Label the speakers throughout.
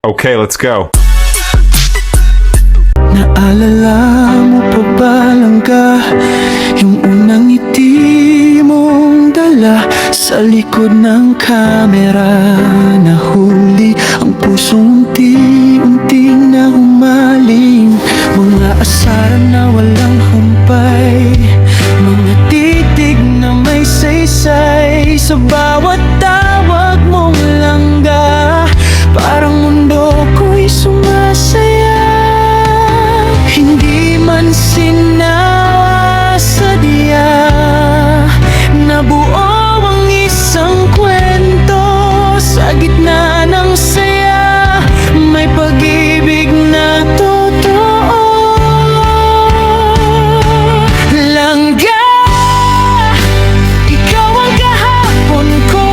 Speaker 1: Okay, let's go.
Speaker 2: Naalala mo pa ba langga yung unang ngiti mong dala sa likod ng kamera? Nahuli ang pusong unti-unting na humaling, mga asaran na walang humpay, mga titig na may saysay. Sa bawat tawag mong langga, parang mundo ko'y sumasaya. Hindi man sinasadya, nabuo ang isang kwento. Sa gitna ng saya, may pag-ibig na totoo. Langga, ikaw ang kahapon ko.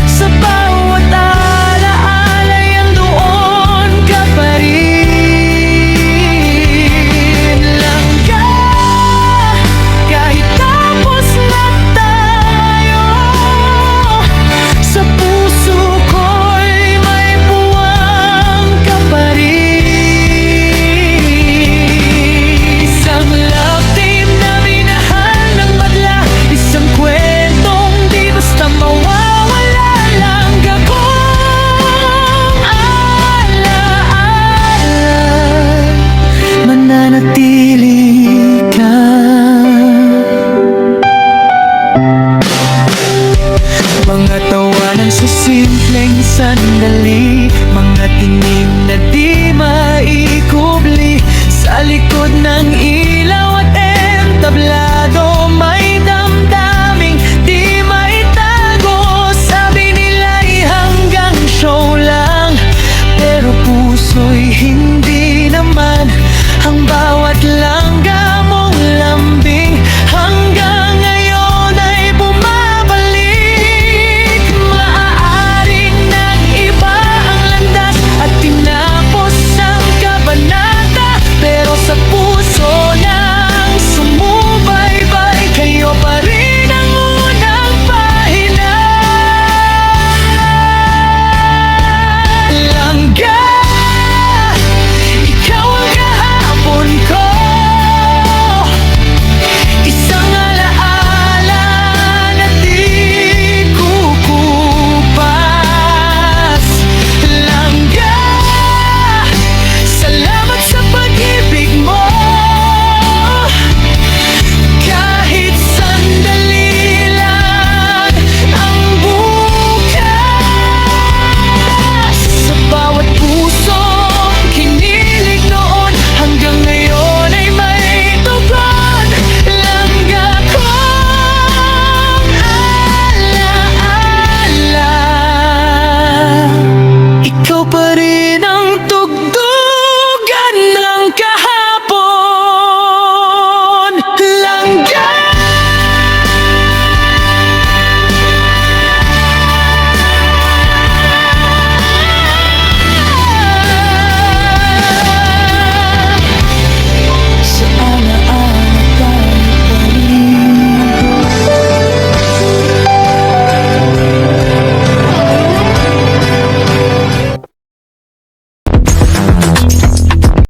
Speaker 2: Sa bawat alaala yan doon ka pa rin. Langga, kahit tapos na tayo, sa puso ko'y may buwang ka pa rin. Isang love team na minahal ng madla, isang kwentong di basta mawawala. Langga kong alaala'y mananatili ka. Mga tawanan sa simpleng sandali, mga tinig na di maikubli, sa likod ng ilaw at entabla.